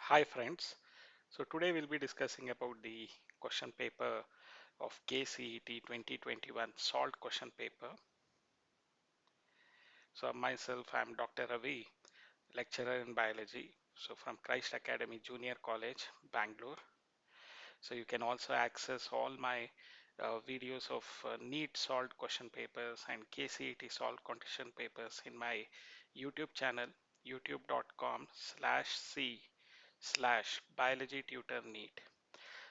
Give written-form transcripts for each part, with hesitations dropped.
Hi friends. So today we'll be discussing about the question paper of KCET 2021 solved question paper. So myself, I'm Dr. Ravi, lecturer in biology. So from Christ Academy Junior College, Bangalore. So you can also access all my videos of NEET solved question papers and KCET solved question papers in my YouTube channel, youtube.com/c/biology tutor NEET.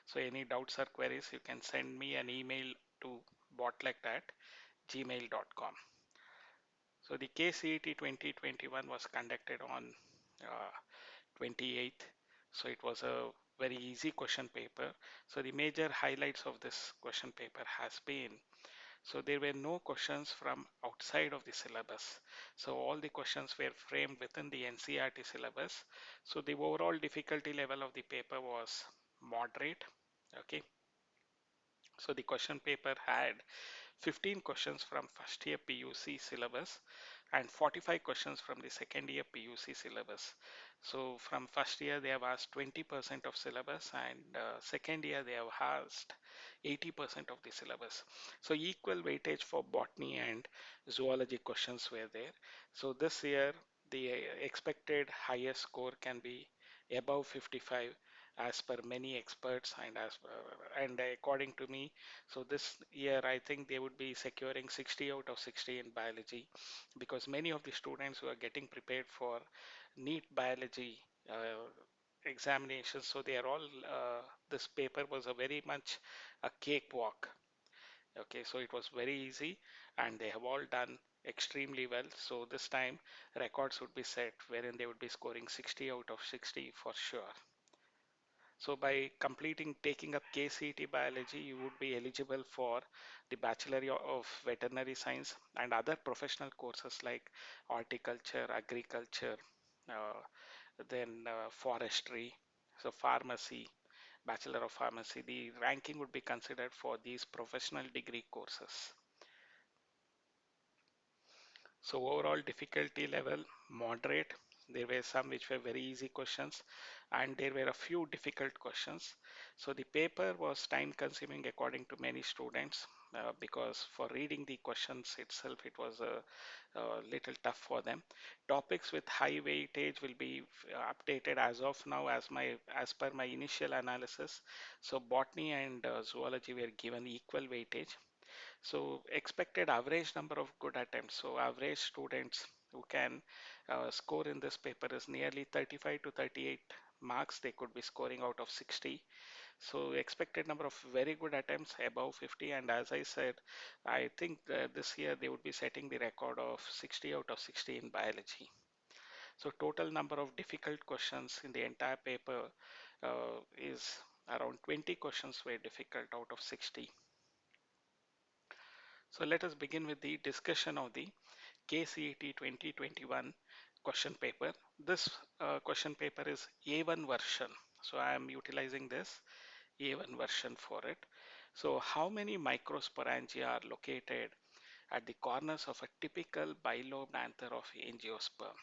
So any doubts or queries, you can send me an email to botlect@gmail.com. So the KCET 2021 was conducted on uh, 28th. So it was a very easy question paper. So the major highlights of this question paper has been, so there were no questions from outside of the syllabus. So all the questions were framed within the NCERT syllabus. So the overall difficulty level of the paper was moderate. Okay. So the question paper had 15 questions from first year PUC syllabus and 45 questions from the second year PUC syllabus. So from first year they have asked 20% of syllabus and second year they have asked 80% of the syllabus. So equal weightage for botany and zoology questions were there. So this year the expected highest score can be above 55 as per many experts and according to me. So this year I think they would be securing 60 out of 60 in biology, because many of the students who are getting prepared for NEET biology examinations, so they are all this paper was a very much a cakewalk. Okay, so it was very easy and they have all done extremely well. So this time records would be set wherein they would be scoring 60 out of 60 for sure. So by completing taking up KCET biology, you would be eligible for the Bachelor of Veterinary Science and other professional courses like horticulture, agriculture, uh, then forestry, so pharmacy, Bachelor of Pharmacy. The ranking would be considered for these professional degree courses. So overall difficulty level moderate. There were some which were very easy questions and there were a few difficult questions. So the paper was time consuming according to many students, because for reading the questions itself it was a little tough for them. Topics with high weightage will be updated as of now as per my initial analysis. So botany and zoology were given equal weightage. So expected average number of good attempts. So average students who can score in this paper is nearly 35 to 38 marks they could be scoring out of 60. So expected number of very good attempts above 50, and as I said, I think this year they would be setting the record of 60 out of 60 in biology. So total number of difficult questions in the entire paper is around 20 questions were difficult out of 60. So let us begin with the discussion of the KCET 2021 question paper. This question paper is A1 version. So I am utilizing this A1 version for it. So how many microsporangia are located at the corners of a typical bilobed anther of angiosperm?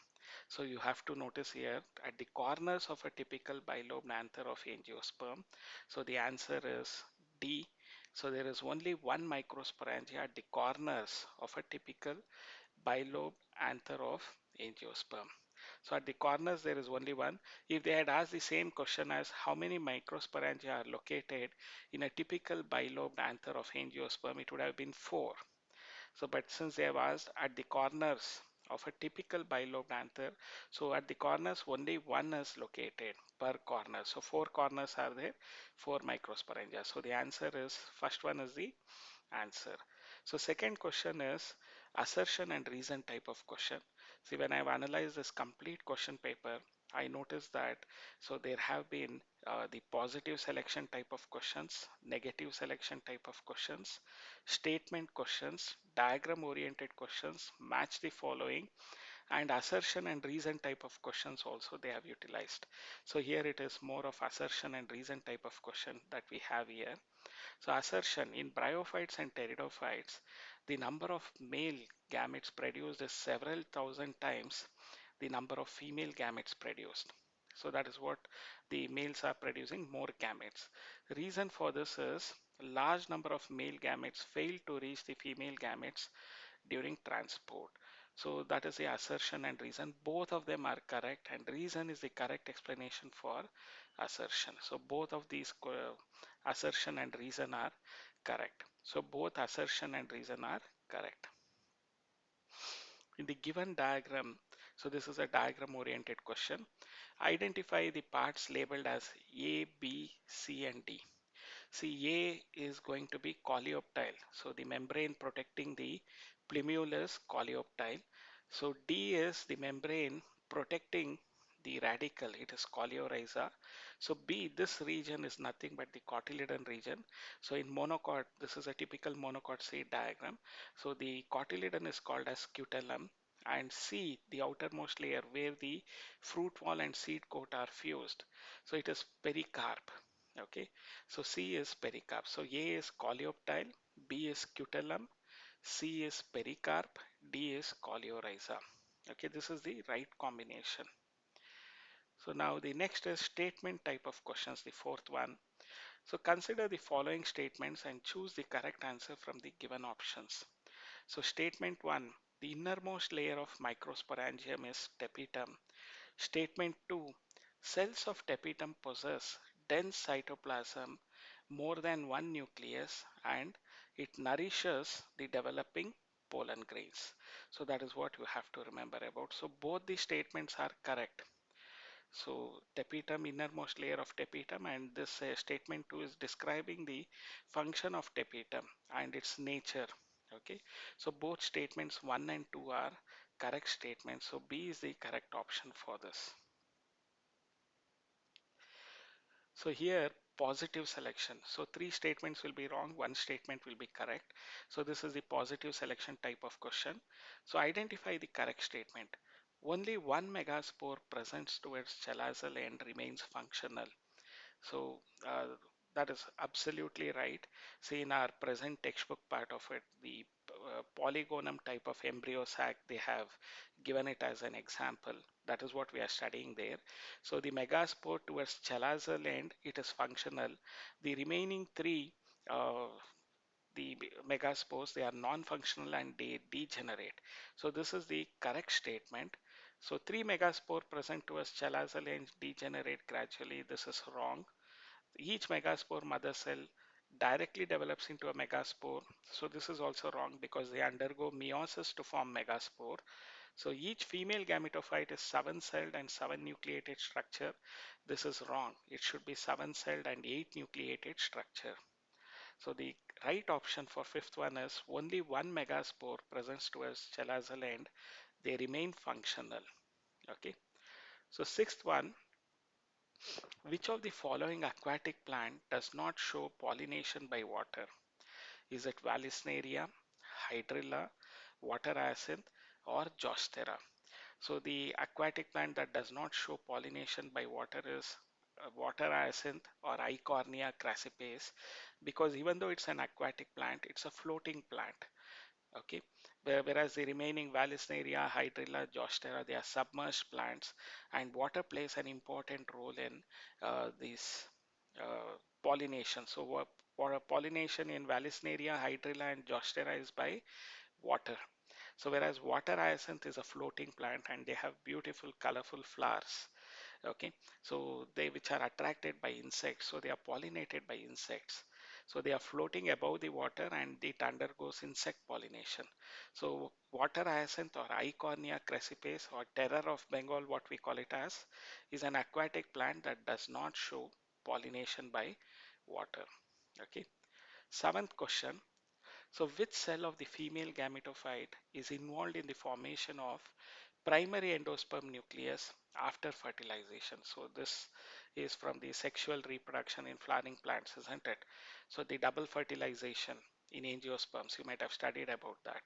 So you have to notice here at the corners of a typical bilobed anther of angiosperm. So the answer is D. So there is only one microsporangia at the corners of a typical bilobed anther of angiosperm. So at the corners there is only one. If they had asked the same question as how many microsporangia are located in a typical bilobed anther of angiosperm, it would have been four. So, but since they have asked at the corners of a typical bilobed anther, so at the corners only one is located per corner. So four corners are there, four microsporangia. So the answer is first one is the answer. So second question is assertion and reason type of question. See, when I've analyzed this complete question paper, I noticed that so there have been the positive selection type of questions, negative selection type of questions, statement questions, diagram oriented questions, match the following, and assertion and reason type of questions also they have utilized. So here it is more of assertion and reason type of question that we have here. So assertion in bryophytes and pteridophytes, the number of male gametes produced is several thousand times the number of female gametes produced. So that is what the males are producing more gametes. Reason for this is large number of male gametes fail to reach the female gametes during transport. So that is the assertion and reason. Both of them are correct, and reason is the correct explanation for assertion. So both of these assertion and reason are correct. So both assertion and reason are correct. In the given diagram, so this is a diagram oriented question. Identify the parts labeled as A, B, C and D. See, A is going to be coleoptile. So the membrane protecting the plumule is coleoptile. So D is the membrane protecting the radicle. It is coleorhiza. So B, this region is nothing but the cotyledon region. So in monocot, this is a typical monocot seed diagram. So the cotyledon is called as scutellum. And C, the outermost layer where the fruit wall and seed coat are fused. So it is pericarp. Okay. So C is pericarp. So A is coleoptile, B is scutellum, C is pericarp, D is coleorhiza. Okay, this is the right combination. So now the next is statement type of questions, the fourth one. So consider the following statements and choose the correct answer from the given options. So statement 1, the innermost layer of microsporangium is tapetum. Statement 2, cells of tapetum possess dense cytoplasm, more than one nucleus, and it nourishes the developing pollen grains. So that is what you have to remember about. So both the statements are correct. So tapetum, innermost layer of tapetum, and this statement 2 is describing the function of tapetum and its nature. Okay, so both statements 1 and 2 are correct statements. So B is the correct option for this. So here positive selection. So three statements will be wrong, one statement will be correct. So this is the positive selection type of question. So identify the correct statement. Only one megaspore presents towards chalazal end remains functional. So that is absolutely right. See, in our present textbook part of it, the polygonum type of embryo sac, they have given it as an example. That is what we are studying there. So the megaspore towards chalazal end, it is functional. The remaining three, uh, the megaspores, they are non-functional and they degenerate. So this is the correct statement. So three megaspore present towards chalazal end degenerate gradually. This is wrong. Each megaspore mother cell directly develops into a megaspore. So this is also wrong because they undergo meiosis to form megaspore. So each female gametophyte is seven-celled and seven-nucleated structure. This is wrong. It should be seven-celled and eight-nucleated structure. So the right option for fifth one is only one megaspore presents towards chalazal end. They remain functional. Okay. So sixth one, which of the following aquatic plant does not show pollination by water? Is it Vallisneria, Hydrilla, water hyacinth, or Zostera? So the aquatic plant that does not show pollination by water is water hyacinth or Eichhornia crassipes, because even though it's an aquatic plant, it's a floating plant. Okay, whereas the remaining Vallisneria, Hydrilla, Zostera, they are submerged plants, and water plays an important role in these pollination. So what pollination in Vallisneria, Hydrilla and Zostera is by water. So whereas water hyacinth is a floating plant and they have beautiful colorful flowers. Okay, so they which are attracted by insects, so they are pollinated by insects. So they are floating above the water and it undergoes insect pollination. So water hyacinth or Eichhornia crassipes or terror of Bengal, what we call it as, is an aquatic plant that does not show pollination by water. Okay, seventh question. So which cell of the female gametophyte is involved in the formation of primary endosperm nucleus after fertilization? So this is from the sexual reproduction in flowering plants, isn't it? So the double fertilization in angiosperms, you might have studied about that.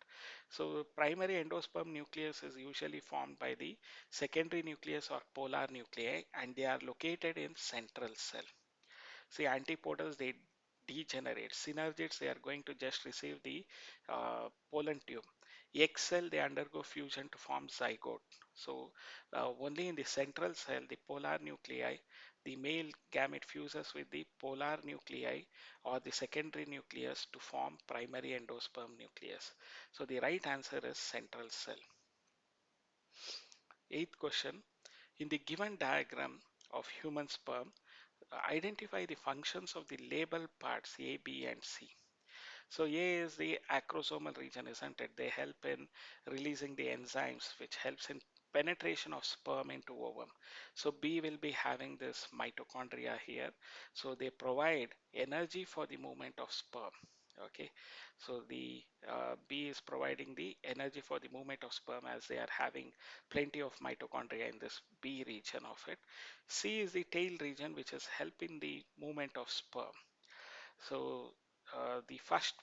So primary endosperm nucleus is usually formed by the secondary nucleus or polar nuclei, and they are located in central cell. See, antipodals, they degenerate. Synergids, they are going to just receive the pollen tube. Egg cell, they undergo fusion to form zygote. So only in the central cell, the polar nuclei, the male gamete fuses with the polar nuclei or the secondary nucleus to form primary endosperm nucleus. So the right answer is central cell. Eighth question, in the given diagram of human sperm, identify the functions of the label parts A, B, and C. So A is the acrosomal region, isn't it? They help in releasing the enzymes which helps in penetration of sperm into ovum. So B will be having this mitochondria here. So they provide energy for the movement of sperm. Okay, so the B is providing the energy for the movement of sperm as they are having plenty of mitochondria in this B region of it. C is the tail region which is helping the movement of sperm. So the first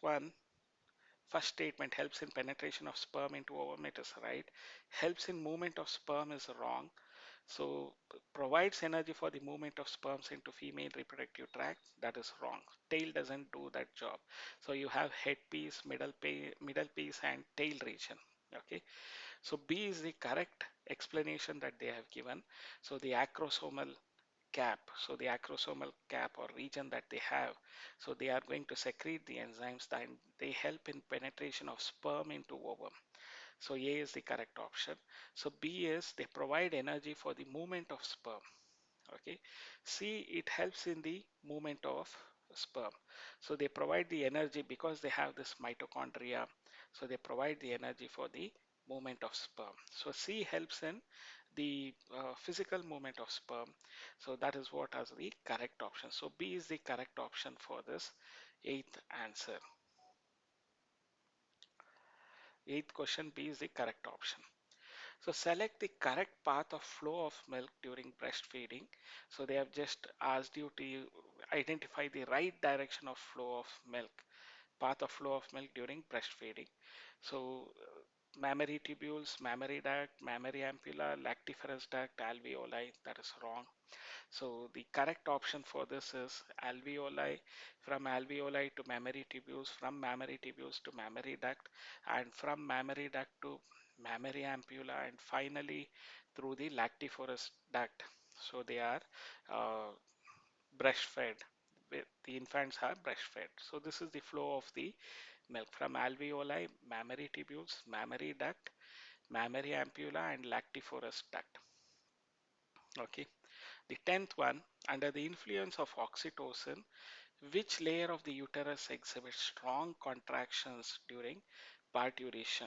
statement, helps in penetration of sperm into ovum, it is right. Helps in movement of sperm is wrong. So provides energy for the movement of sperms into female reproductive tract, that is wrong. Tail doesn't do that job. So you have head piece, middle piece, and tail region. Okay. So B is the correct explanation that they have given. So the acrosomal cap, so the acrosomal cap or region that they have, so they are going to secrete the enzymes that they help in penetration of sperm into ovum. So A is the correct option. So B is they provide energy for the movement of sperm. Okay. C, it helps in the movement of sperm. So they provide the energy because they have this mitochondria. So they provide the energy for the movement of sperm. So C helps in the physical movement of sperm. So that is what is the correct option. So B is the correct option for this eighth answer. Eighth question, B is the correct option. So select the correct path of flow of milk during breastfeeding. So they have just asked you to identify the right direction of flow of milk, path of flow of milk during breastfeeding. So mammary tubules, mammary duct, mammary ampulla, lactiferous duct, alveoli, that is wrong. So the correct option for this is alveoli, from alveoli to mammary tubules, from mammary tubules to mammary duct, and from mammary duct to mammary ampulla, and finally through the lactiferous duct. So they are uh, breastfed. The infants are breastfed. So this is the flow of the milk from alveoli, mammary tubules, mammary duct, mammary ampulla, and lactiferous duct. Okay. The 10th one, under the influence of oxytocin, which layer of the uterus exhibits strong contractions during parturition?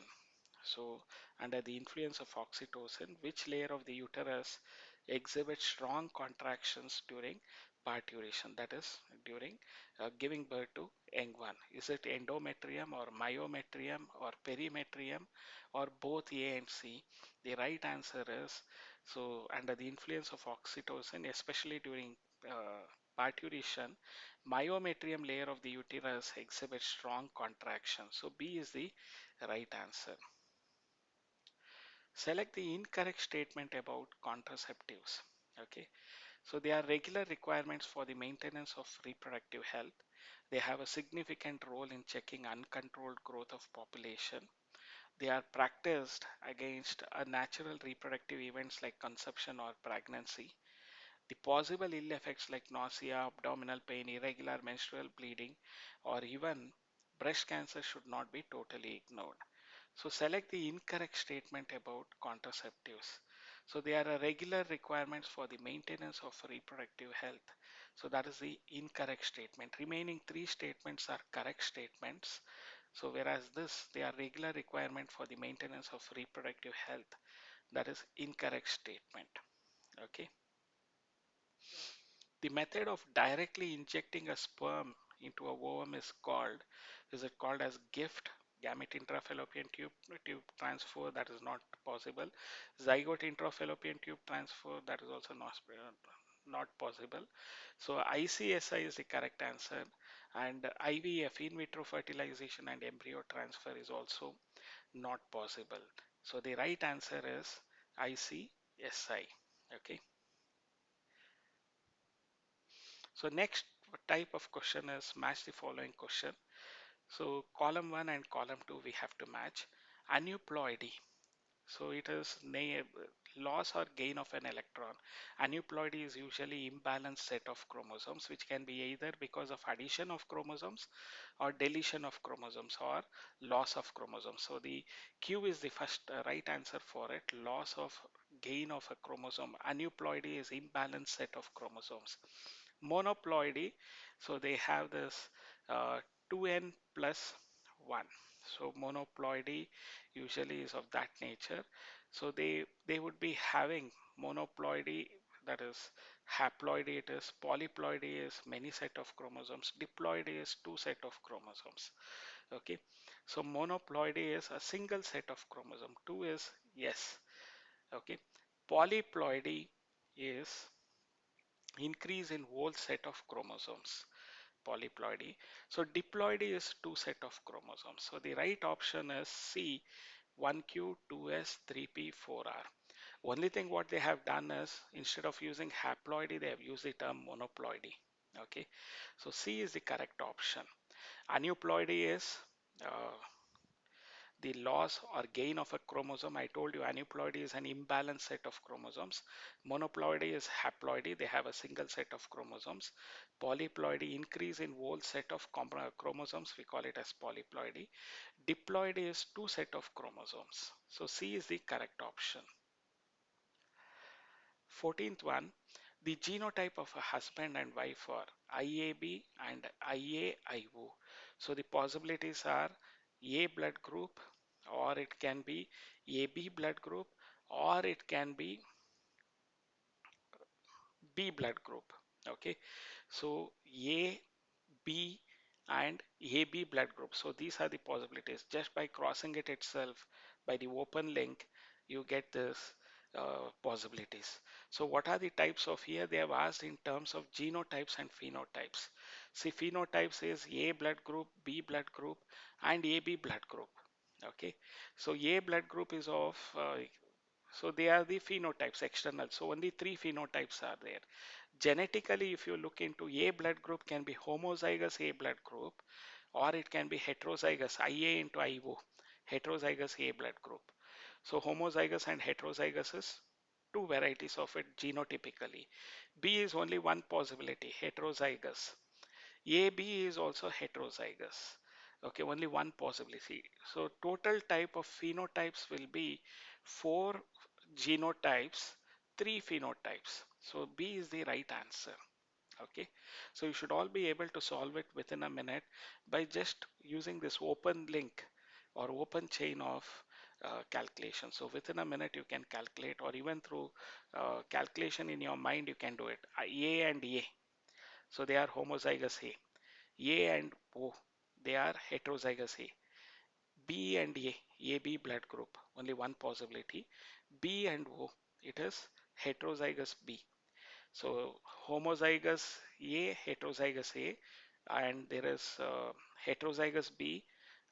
So, under the influence of oxytocin, which layer of the uterus exhibits strong contractions during parturition? That is, during giving birth to young one. Is it endometrium or myometrium or perimetrium or both A and C? The right answer is, so under the influence of oxytocin, especially during parturition, myometrium layer of the uterus exhibits strong contraction. So B is the right answer. Select the incorrect statement about contraceptives. Okay, so they are regular requirements for the maintenance of reproductive health. They have a significant role in checking uncontrolled growth of population. They are practiced against a natural reproductive events like conception or pregnancy. The possible ill effects like nausea, abdominal pain, irregular menstrual bleeding, or even breast cancer should not be totally ignored. So select the incorrect statement about contraceptives. So they are a regular requirements for the maintenance of reproductive health. So that is the incorrect statement. Remaining three statements are correct statements. So whereas this, they are regular requirement for the maintenance of reproductive health. That is incorrect statement. Okay. The method of directly injecting a sperm into a ovum is it called as GIFT, gamete intrafallopian tube transfer, that is not possible. Zygote intrafallopian tube transfer, that is also not possible. So ICSI is the correct answer, and IVF, in vitro fertilization and embryo transfer, is also not possible. So the right answer is ICSI. Okay. So next type of question is match the following question. So column 1 and column 2 we have to match. Aneuploidy. So it is loss or gain of an electron. Aneuploidy is usually imbalanced set of chromosomes, which can be either because of addition of chromosomes or deletion of chromosomes or loss of chromosomes. So the Q is the first right answer for it. Loss of gain of a chromosome. Aneuploidy is imbalanced set of chromosomes. Monoploidy, so they have this 2n plus 1. So monoploidy usually is of that nature. So they would be having monoploidy, that is haploidy it is, polyploidy is many set of chromosomes, diploidy is two set of chromosomes. Okay, so monoploidy is a single set of chromosome, two is yes. Okay, polyploidy is increase in whole set of chromosomes, polyploidy. So diploidy is two set of chromosomes. So the right option is C, 1q, 2s, 3p, 4r. Only thing what they have done is instead of using haploidy, they have used the term monoploidy. Okay, so C is the correct option. Aneuploidy is uh, the loss or gain of a chromosome. I told you aneuploidy is an imbalanced set of chromosomes. Monoploidy is haploidy. They have a single set of chromosomes. Polyploidy, increase in whole set of chromosomes. We call it as polyploidy. Diploidy is two set of chromosomes. So C is the correct option. 14th one, the genotype of a husband and wife are IAB and IAIO. So the possibilities are A blood group, or it can be AB blood group, or it can be B blood group. Okay, so A, B and AB blood group. So these are the possibilities. Just by crossing it itself by the open link, you get this possibilities. So what are the types of here? They have asked in terms of genotypes and phenotypes. See, phenotypes is A blood group, B blood group and AB blood group. Okay, so A blood group is of so they are the phenotypes external. So only three phenotypes are there. Genetically, if you look into A blood group can be homozygous A blood group, or it can be heterozygous IA into IO, heterozygous A blood group. So homozygous and heterozygous is two varieties of it genotypically. B is only one possibility, heterozygous. AB is also heterozygous. Okay, only one possibility. So total type of phenotypes will be four genotypes, three phenotypes. So B is the right answer. Okay, so you should all be able to solve it within a minute by just using this open link or open chain of calculation. So within a minute you can calculate, or even through calculation in your mind you can do it. A and A, so they are homozygous A. A and O, they are heterozygous A. B and A, AB blood group, only one possibility. B and O, it is heterozygous B. So homozygous A, heterozygous A, and there is heterozygous B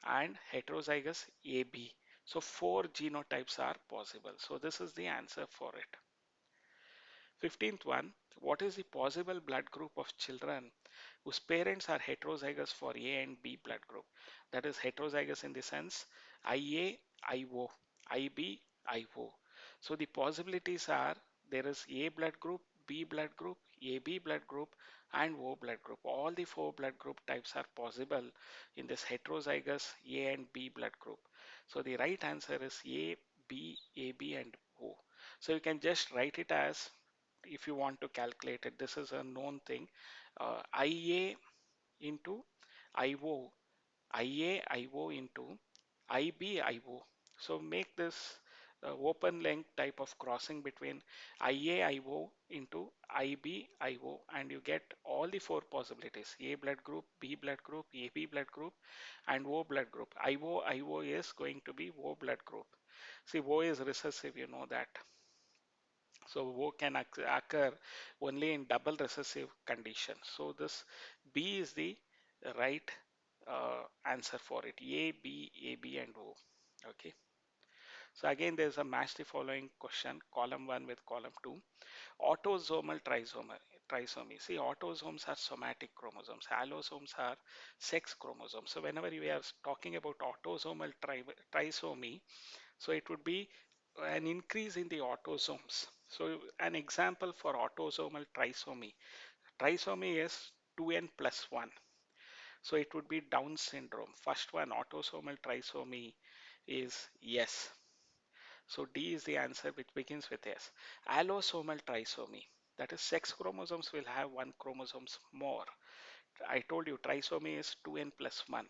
and heterozygous AB. So four genotypes are possible. So this is the answer for it. 15th one, what is the possible blood group of children whose parents are heterozygous for A and B blood group? That is heterozygous in the sense IA, IO, IB, IO. So the possibilities are there is A blood group, B blood group, AB blood group, and O blood group. All the four blood group types are possible in this heterozygous A and B blood group. So the right answer is A, B, AB, and O. So you can just write it as, if you want to calculate it, this is a known thing, IA into IO, IA IO into IB IO. So make this open length type of crossing between IA IO into IB IO, and you get all the four possibilities: A blood group, B blood group, AB blood group, and O blood group. IO is going to be O blood group. See, O is recessive, you know that. So O can occur only in double recessive condition. So this B is the right answer for it. A, B, A, B, and O. Okay. So again, there's a match the following question, column 1 with column 2. Autosomal trisomy. trisomy. See, autosomes are somatic chromosomes, allosomes are sex chromosomes. So whenever we are talking about autosomal trisomy, so it would be an increase in the autosomes. So an example for autosomal trisomy, trisomy is 2n plus 1. So it would be Down syndrome. First one, autosomal trisomy is yes. So D is the answer which begins with S. Allosomal trisomy, that is sex chromosomes will have one chromosomes more. I told you trisomy is 2n plus 1,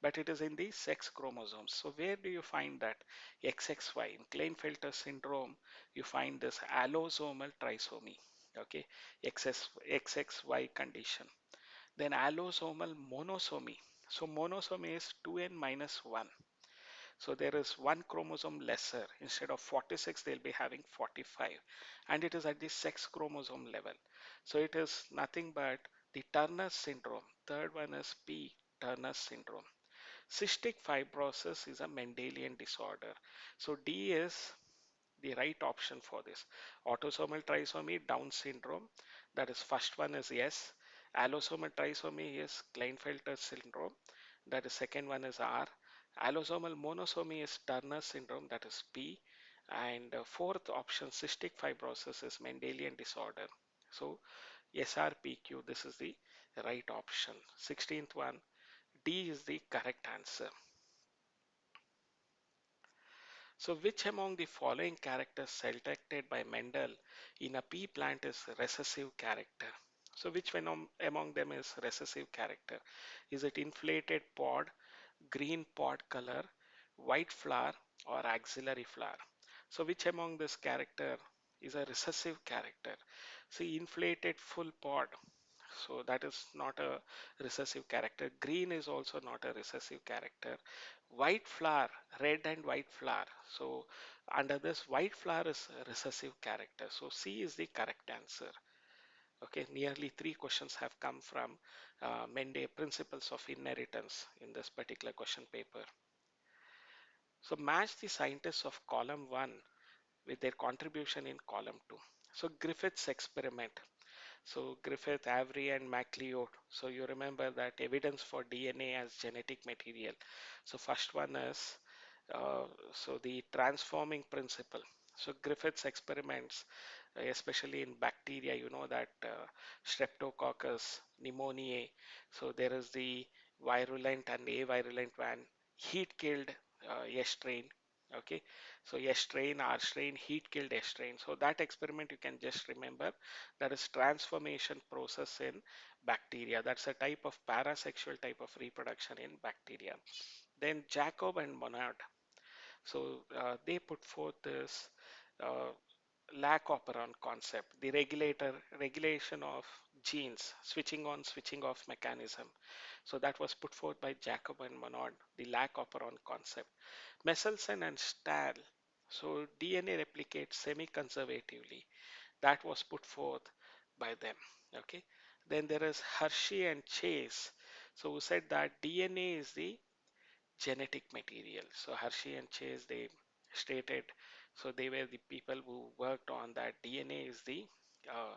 but it is in the sex chromosomes. So where do you find that? XXY. In Klinefelter syndrome, you find this allosomal trisomy. Okay, XXY condition. Then allosomal monosomy. So monosomy is 2n minus 1. So there is one chromosome lesser. Instead of 46, they'll be having 45. And it is at the sex chromosome level. So it is nothing but the Turner syndrome. Third one is P, Turner syndrome. Cystic fibrosis is a Mendelian disorder. So D is the right option for this. Autosomal trisomy, Down syndrome. That is first one is yes. Allosomal trisomy is Klinefelter syndrome. That is second one is R. Allosomal monosomy is Turner syndrome. That is P. And fourth option, cystic fibrosis, is Mendelian disorder. So SRPQ, this is the right option. 16th one, D is the correct answer. So which among the following characters selected by Mendel in a pea plant is recessive character? So which one among them is recessive character? Is it inflated pod, green pod color, white flower, or axillary flower? So which among this character is a recessive character? See, inflated full pod, so that is not a recessive character. Green is also not a recessive character. White flower, red and white flower. So under this, white flower is a recessive character. So C is the correct answer. Okay, nearly three questions have come from Mende principles of inheritance in this particular question paper. So match the scientists of column 1 with their contribution in column 2. So Griffith's experiment. So Griffith, Avery, and MacLeod. So you remember that evidence for DNA as genetic material. So first one is so the transforming principle. So Griffith's experiments, especially in bacteria, you know that Streptococcus pneumoniae. So there is the virulent and avirulent one. Heat killed S strain. Okay, so S strain, R strain, heat killed S strain. So that experiment you can just remember, that is transformation process in bacteria. That's a type of parasexual type of reproduction in bacteria. Then Jacob and Monod, so they put forth this uh, lac operon concept, the regulation of genes, switching on, switching off mechanism. So that was put forth by Jacob and Monod, the lac operon concept. Messelson and Stahl, so DNA replicates semi-conservatively. That was put forth by them. Okay. Then there is Hershey and Chase. So who said that DNA is the genetic material. So Hershey and Chase, they stated, so they were the people who worked on that DNA is the uh,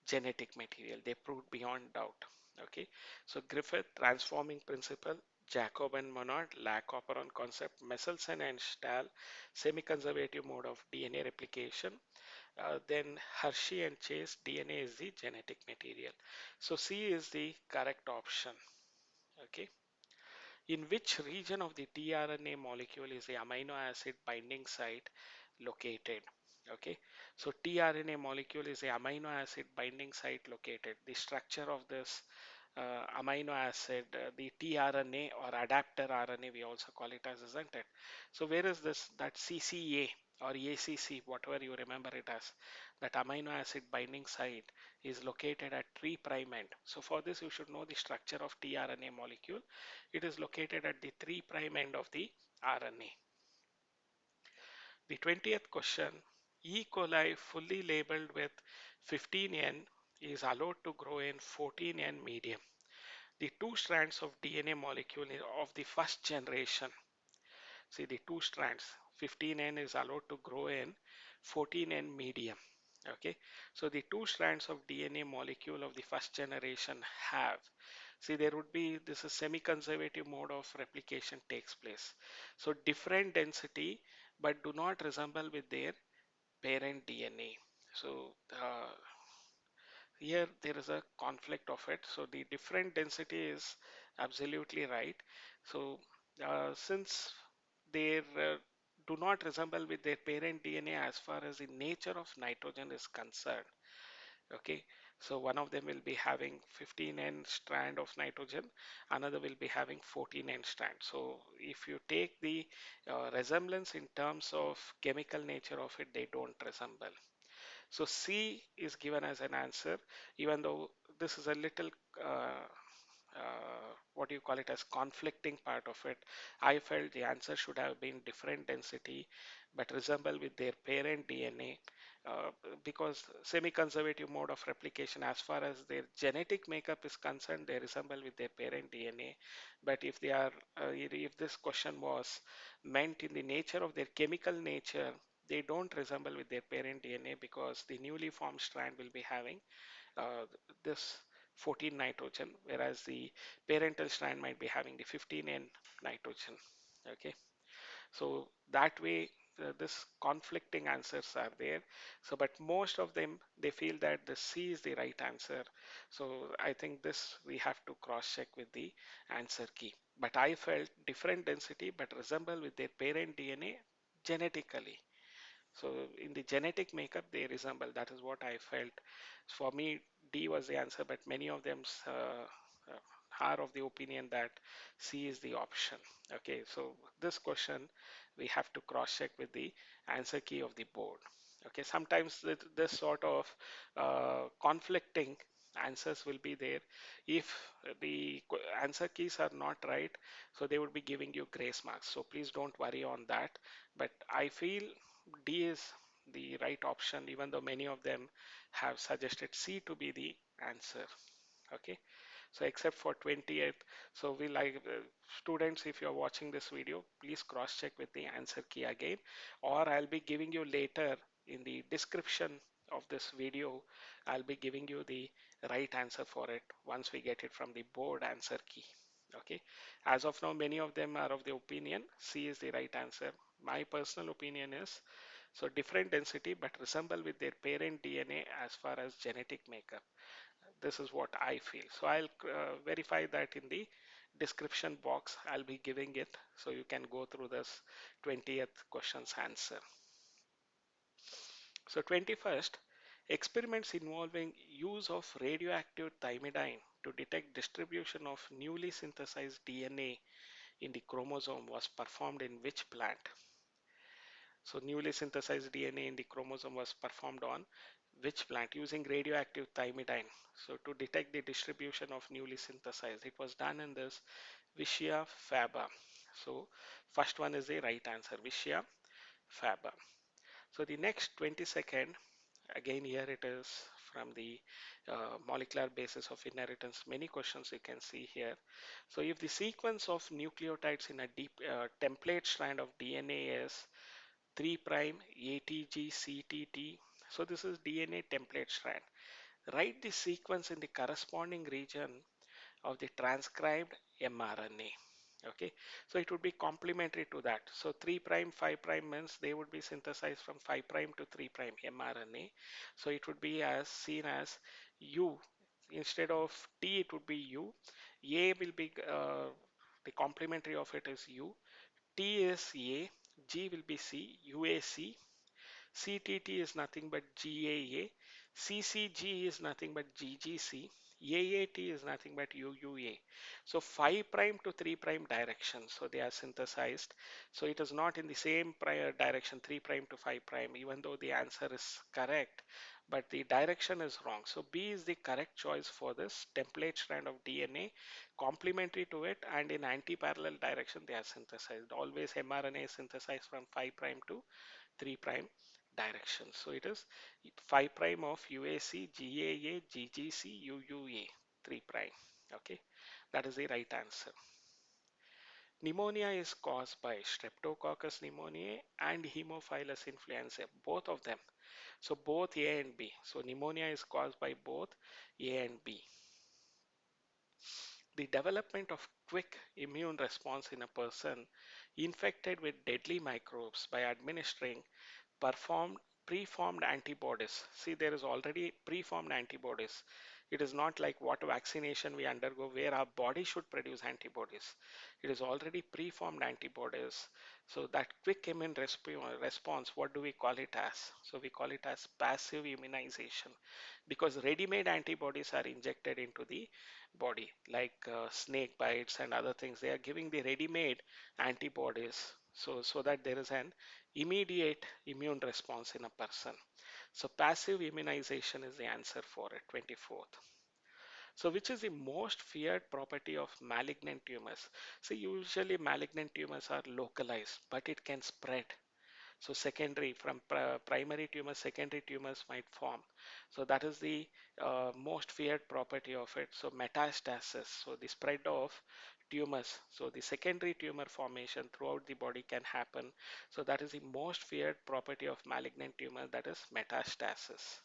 genetic material. They proved beyond doubt. Okay, so Griffith, transforming principle, Jacob and Monod, lac operon concept, Messelson and Stahl, semi-conservative mode of DNA replication. Then Hershey and Chase, DNA is the genetic material. So C is the correct option. Okay. In which region of the tRNA molecule is the amino acid binding site located? Okay, so tRNA molecule is the amino acid binding site located. The structure of this amino acid, the tRNA or adapter RNA, we also call it as, isn't it? So where is this, that CCA or ACC, whatever you remember it as, that amino acid binding site is located at 3' end. So for this, you should know the structure of tRNA molecule. It is located at the 3' end of the RNA. The 20th question, E. coli fully labeled with 15N is allowed to grow in 14N medium. The two strands of DNA molecule of the first generation, see the two strands, 15N is allowed to grow in 14N medium. Okay, so the two strands of DNA molecule of the first generation have, see, there would be this is semi-conservative mode of replication takes place. So different density, but do not resemble with their parent DNA. So here there is a conflict of it. So the different density is absolutely right. So since they do not resemble with their parent DNA as far as the nature of nitrogen is concerned. Okay, so one of them will be having 15N strand of nitrogen, another will be having 14N strand. So if you take the resemblance in terms of chemical nature of it, they don't resemble. So C is given as an answer, even though this is a little uh, what do you call it as conflicting part of it. I felt the answer should have been different density, but resemble with their parent DNA. Because semi-conservative mode of replication, as far as their genetic makeup is concerned, they resemble with their parent DNA. But if they are, if this question was meant in the nature of their chemical nature, they don't resemble with their parent DNA because the newly formed strand will be having uh, this 14 nitrogen, whereas the parental strand might be having the 15N nitrogen. Okay, so that way this conflicting answers are there. So, but most of them they feel that the C is the right answer. So I think this we have to cross check with the answer key. But I felt different density, but resemble with their parent DNA genetically. So in the genetic makeup, they resemble. That is what I felt. For me, D was the answer, but many of them are of the opinion that C is the option. Okay, so this question we have to cross check with the answer key of the board. Okay, sometimes this sort of conflicting answers will be there. If the answer keys are not right, so they would be giving you grace marks. So please don't worry on that. But I feel D is the right option, even though many of them have suggested C to be the answer. Okay, so except for 20th, so we like students, if you're watching this video, please cross check with the answer key again, or I'll be giving you later in the description of this video, I'll be giving you the right answer for it once we get it from the board answer key. Okay, as of now, many of them are of the opinion C is the right answer. My personal opinion is so different density but resemble with their parent DNA as far as genetic makeup. This is what I feel. So I'll verify that in the description box. I'll be giving it so you can go through this 20th question's answer. So 21st, experiments involving use of radioactive thymidine to detect distribution of newly synthesized DNA in the chromosome was performed in which plant? So newly synthesized DNA in the chromosome was performed on which plant using radioactive thymidine. So to detect the distribution of newly synthesized, it was done in this Vicia faba. So first one is the right answer, Vicia faba. So the next 22nd, again here it is from the molecular basis of inheritance. Many questions you can see here. So if the sequence of nucleotides in a deep template strand of DNA is 3 prime ATG CTT. So this is DNA template strand. Write the sequence in the corresponding region of the transcribed mRNA. Okay, so it would be complementary to that. So 3 prime 5 prime means they would be synthesized from 5 prime to 3 prime mRNA. So it would be as seen as U. Instead of T, it would be U. A will be the complementary of it is U. T is A, G will be C, UAC, CTT is nothing but GAA, CCG is nothing but GGC, AAT is nothing but UUA. So 5 prime to 3 prime direction. So they are synthesized. So it is not in the same prior direction 3 prime to 5 prime, even though the answer is correct, but the direction is wrong. So B is the correct choice for this template strand of DNA, complementary to it, and in anti-parallel direction they are synthesized. Always mRNA is synthesized from 5 prime to 3 prime direction. So it is 5 prime of UAC, GAA, GGC, UUA, 3 prime. Okay, that is the right answer. Pneumonia is caused by Streptococcus pneumoniae and Haemophilus influenzae, both of them. So both A and B. So pneumonia is caused by both A and B. The development of quick immune response in a person infected with deadly microbes by administering performed preformed antibodies. See, there is already preformed antibodies. It is not like what vaccination we undergo where our body should produce antibodies. It is already preformed antibodies. So that quick immune response, what do we call it as? So we call it as passive immunization because ready-made antibodies are injected into the body like snake bites and other things. They are giving the ready-made antibodies so that there is an immediate immune response in a person. So passive immunization is the answer for it, 24th. So which is the most feared property of malignant tumors? So usually malignant tumors are localized, but it can spread. So secondary from primary tumors, secondary tumors might form. So that is the most feared property of it. So metastasis, so the spread of tumors. So the secondary tumor formation throughout the body can happen. So that is the most feared property of malignant tumor, that is metastasis.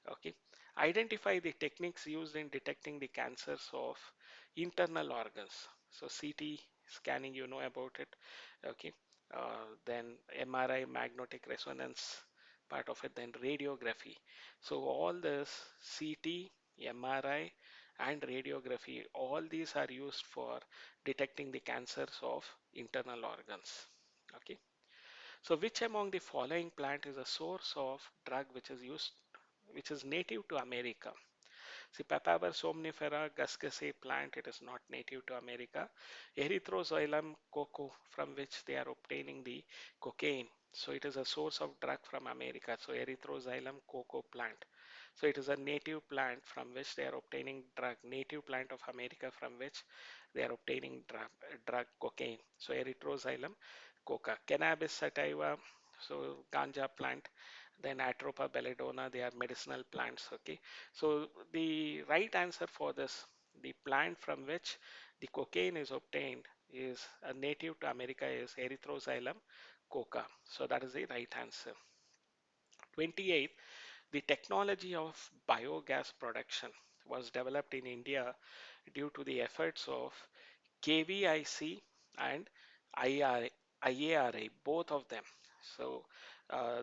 Okay. Identify the techniques used in detecting the cancers of internal organs. So CT scanning, you know about it. Okay. Then MRI, magnetic resonance part of it, then radiography. So all this CT, MRI, and radiography, all these are used for detecting the cancers of internal organs. Okay. So which among the following plant is a source of drug which is native to America? See, Papaver somnifera Gascaceae plant, it is not native to America. Erythroxylum coco, from which they are obtaining the cocaine. So it is a source of drug from America. So Erythroxylum coco plant. So it is a native plant from which they are obtaining drug. Native plant of America from which they are obtaining drug cocaine. So Erythroxylum coca. Cannabis sativa, so ganja plant. Then Atropa belladonna, they are medicinal plants. Okay. So the right answer for this, the plant from which the cocaine is obtained is a native to America is Erythroxylum coca. So that is the right answer. 28. The technology of biogas production was developed in India due to the efforts of KVIC and IRA, IARA, both of them. So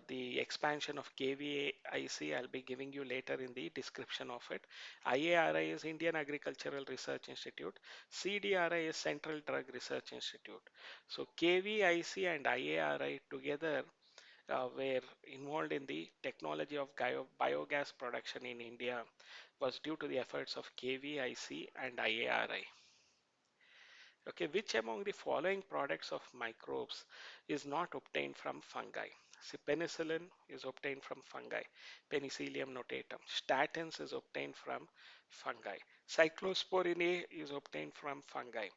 the expansion of KVIC I'll be giving you later in the description of it. IARA is Indian Agricultural Research Institute. CDRI is Central Drug Research Institute. So KVIC and IARA together were involved in the technology of biogas production in India was due to the efforts of KVIC and IARI. Okay, which among the following products of microbes is not obtained from fungi? See, penicillin is obtained from fungi. Penicillium notatum. Statins is obtained from fungi. Cyclosporin A is obtained from fungi.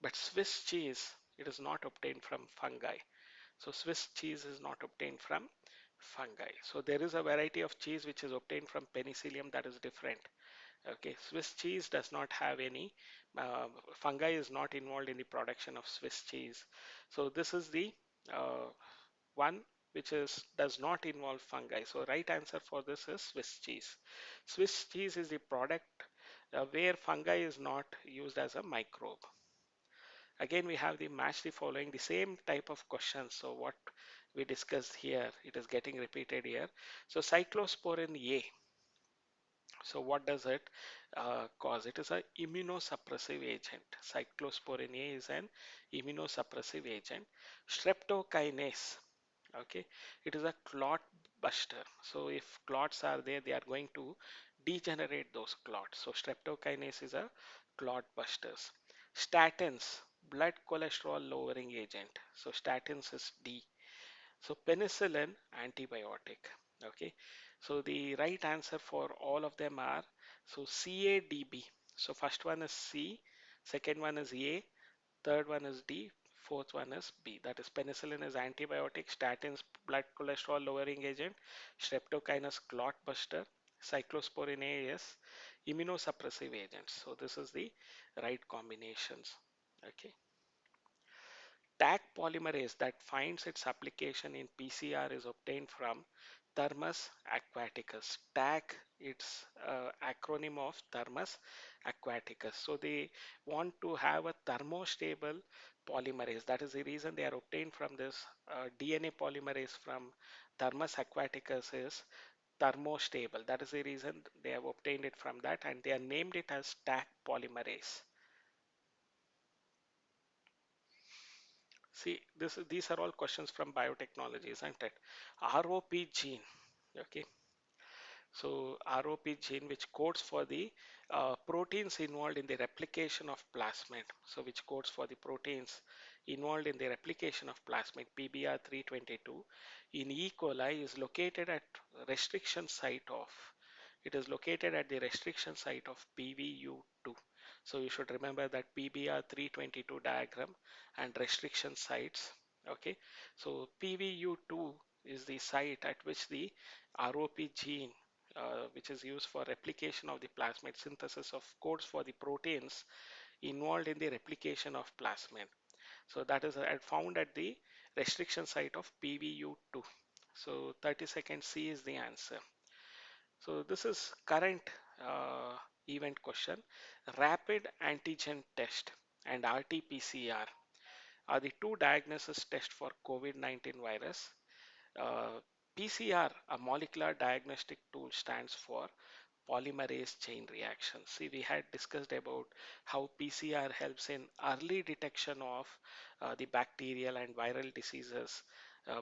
But Swiss cheese, it is not obtained from fungi. So Swiss cheese is not obtained from fungi. So there is a variety of cheese which is obtained from penicillium that is different. Okay, Swiss cheese does not have any fungi is not involved in the production of Swiss cheese. So this is the uh, one which is does not involve fungi. So right answer for this is Swiss cheese. Swiss cheese is the product where fungi is not used as a microbe. Again, we have the match the following, the same type of questions. So what we discussed here, it is getting repeated here. So cyclosporin A, so what does it cause? It is a immunosuppressive agent. Cyclosporin A is an immunosuppressive agent. Streptokinase, okay, it is a clot buster. So if clots are there, they are going to degenerate those clots. So streptokinase is a clot busters. Statins, blood cholesterol lowering agent. So statins is D. So penicillin, antibiotic. Okay. So the right answer for all of them are so CADB. So first one is C, second one is A, third one is D, fourth one is B. That is penicillin is antibiotic, statins blood cholesterol lowering agent, streptokinase clot buster, cyclosporin A is immunosuppressive agents. So this is the right combinations. Okay. Taq polymerase that finds its application in PCR is obtained from Thermus aquaticus. TAC, it's acronym of Thermus aquaticus. So they want to have a thermostable polymerase. That is the reason they are obtained from this DNA polymerase from Thermus aquaticus is thermostable. That is the reason they have obtained it from that, and they are named it as TAC polymerase. See, these are all questions from biotechnology, isn't it? ROP gene. Okay, so ROP gene, which codes for the proteins involved in the replication of plasmid. So which codes for the proteins involved in the replication of plasmid, PBR322 in E. coli is located at restriction site of, it is located at the restriction site of PVU2. So you should remember that PBR322 diagram and restriction sites. Okay, so PVU2 is the site at which the ROP gene, which is used for replication of the plasmid synthesis of codes for the proteins involved in the replication of plasmid. So that is found at the restriction site of PVU2. So 30-second C is the answer. So this is current event question. Rapid antigen test and RT-PCR are the two diagnosis tests for COVID-19 virus. Uh, PCR, a molecular diagnostic tool, stands for polymerase chain reaction. See, we had discussed about how PCR helps in early detection of the bacterial and viral diseases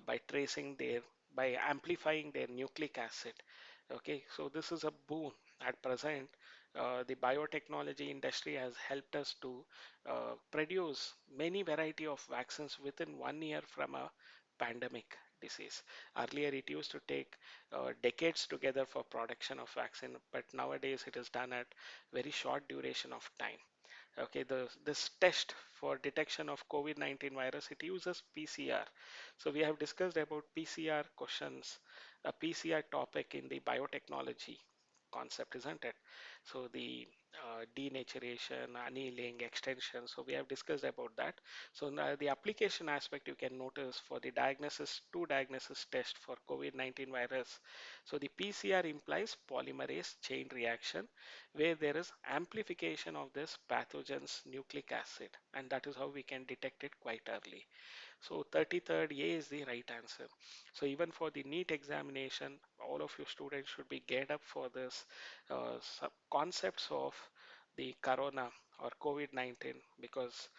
by tracing their, by amplifying their nucleic acid. Okay, so this is a boon. At present, the biotechnology industry has helped us to produce many variety of vaccines within 1 year from a pandemic disease. Earlier, it used to take decades together for production of vaccine, but nowadays it is done at very short duration of time. Okay, this test for detection of COVID-19 virus, it uses PCR. So we have discussed about PCR questions, a PCR topic in the biotechnology concept, isn't it? So the denaturation, annealing, extension. So we have discussed about that. So now the application aspect you can notice for the diagnosis, two diagnosis test for COVID-19 virus. So the PCR implies polymerase chain reaction where there is amplification of this pathogen's nucleic acid, and that is how we can detect it quite early. So 33rd A is the right answer. So even for the NEET examination, all of you students should be geared up for this concepts of the corona or COVID-19, because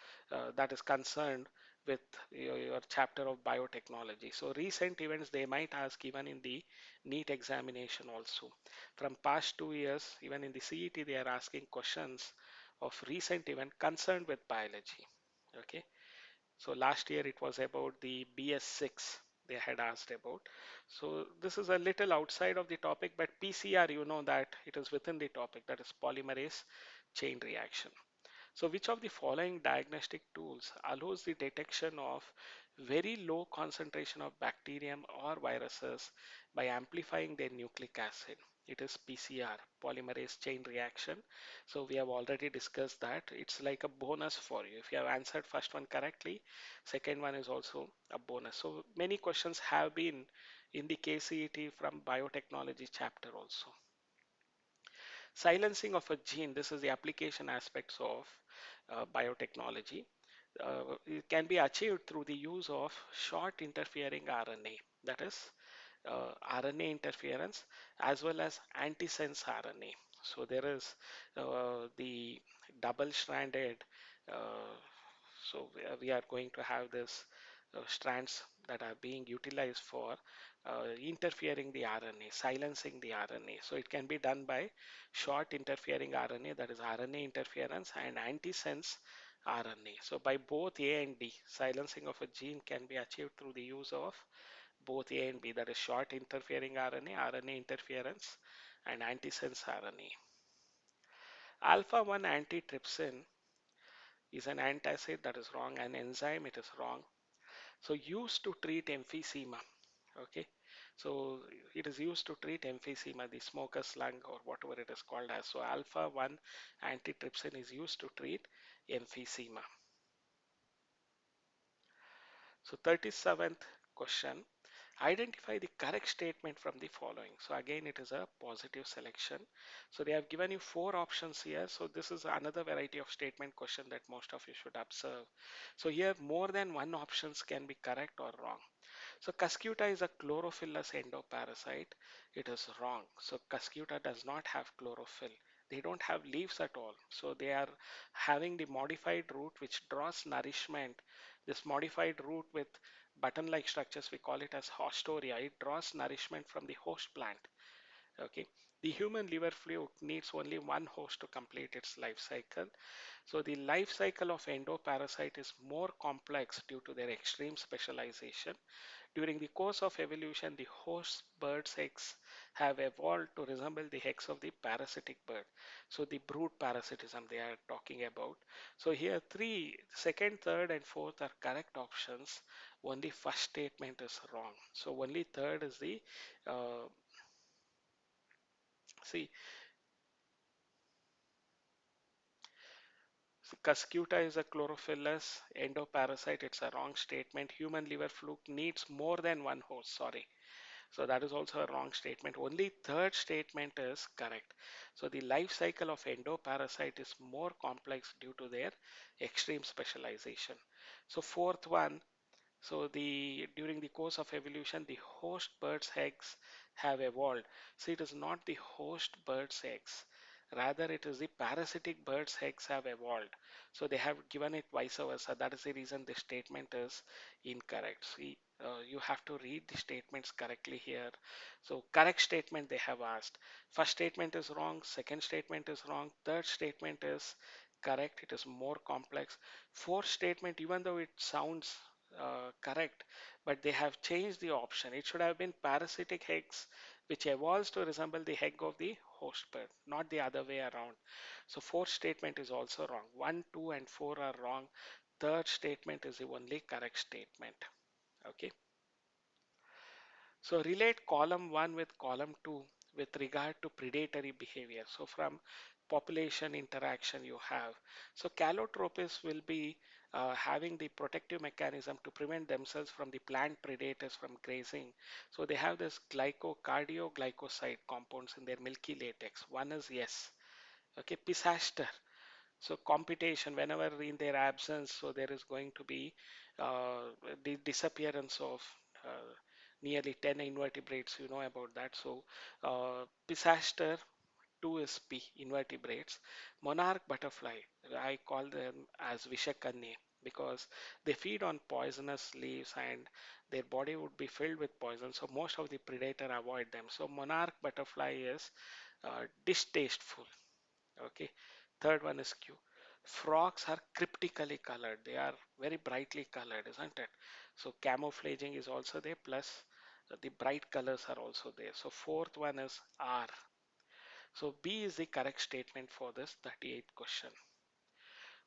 that is concerned with your chapter of biotechnology. So recent events they might ask even in the NEET examination also. From past 2 years, even in the CET, they are asking questions of recent event concerned with biology. Okay. So last year it was about the BS6 they had asked about. So this is a little outside of the topic, but PCR, you know that it is within the topic, that is polymerase chain reaction. So which of the following diagnostic tools allows the detection of very low concentration of bacterium or viruses by amplifying their nucleic acid? It is PCR, polymerase chain reaction. So we have already discussed that. It's like a bonus for you. If you have answered first one correctly, second one is also a bonus. So many questions have been in the KCET from biotechnology chapter also. Silencing of a gene, this is the application aspects of biotechnology. It can be achieved through the use of short interfering RNA, that is RNA interference, as well as antisense RNA. So there is the double stranded, so we are going to have this strands that are being utilized for interfering the RNA, silencing the RNA. So it can be done by short interfering RNA, that is RNA interference, and antisense RNA. So by both A and D, silencing of a gene can be achieved through the use of both A and B, that is short interfering RNA, RNA interference, and antisense RNA. Alpha 1 antitrypsin is an antacid, that is wrong, an enzyme, it is wrong. So used to treat emphysema. Okay, so it is used to treat emphysema, the smoker's lung or whatever it is called as. So alpha 1 antitrypsin is used to treat emphysema. So 37th question. Identify the correct statement from the following. So again, it is a positive selection. So they have given you four options here. So this is another variety of statement question that most of you should observe. So here more than one options can be correct or wrong. So Cuscuta is a chlorophyllous endoparasite. It is wrong. So Cuscuta does not have chlorophyll. They don't have leaves at all. So they are having the modified root which draws nourishment. This modified root with button-like structures, we call it as haustoria. It draws nourishment from the host plant. Okay. The human liver fluke needs only one host to complete its life cycle. So the life cycle of endoparasite is more complex due to their extreme specialization. During the course of evolution, the host bird's eggs have evolved to resemble the eggs of the parasitic bird. So the brood parasitism they are talking about. So here three, second, third, and fourth are correct options. Only first statement is wrong. So only third is the uh, see. Cuscuta is a chlorophyllous endoparasite. It's a wrong statement. Human liver fluke needs more than one host. Sorry. So that is also a wrong statement. Only third statement is correct. So the life cycle of endoparasite is more complex due to their extreme specialization. So fourth one, so the during the course of evolution, the host bird's eggs have evolved. So it is not the host bird's eggs. Rather, it is the parasitic bird's eggs have evolved. So they have given it vice versa. That is the reason the statement is incorrect. See, you have to read the statements correctly here. So correct statement they have asked. First statement is wrong. Second statement is wrong. Third statement is correct. It is more complex. Fourth statement, even though it sounds correct, but they have changed the option. It should have been parasitic eggs, which evolves to resemble the egg of the host bird, not the other way around. So fourth statement is also wrong. One, two, and four are wrong. Third statement is the only correct statement. Okay. So relate column 1 with column 2 with regard to predatory behavior. So from population interaction you have. So calotropis will be having the protective mechanism to prevent themselves from the plant predators from grazing. So they have this cardioglycoside compounds in their milky latex. One is yes. Okay, pisaster. So computation, whenever in their absence, so there is going to be the disappearance of uh, nearly 10 invertebrates. You know about that. So Pisaster 2 is P, invertebrates. Monarch butterfly, I call them as Vishakanya because they feed on poisonous leaves and their body would be filled with poison. So most of the predator avoid them. So monarch butterfly is distasteful. Okay. Third one is Q. Frogs are cryptically colored. They are very brightly colored, isn't it? So camouflaging is also there, plus the bright colors are also there. So fourth one is R. So B is the correct statement for this 38th question.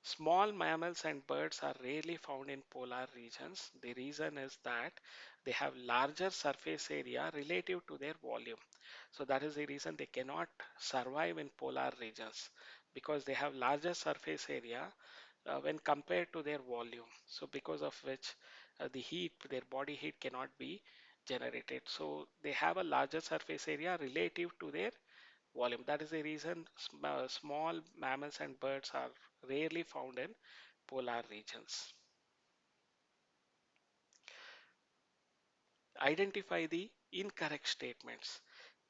Small mammals and birds are rarely found in polar regions. The reason is that they have larger surface area relative to their volume. So that is the reason they cannot survive in polar regions because they have larger surface area when compared to their volume. So because of which the heat, their body heat cannot be generated. So they have a larger surface area relative to their volume. That is the reason small mammals and birds are rarely found in polar regions. Identify the incorrect statements.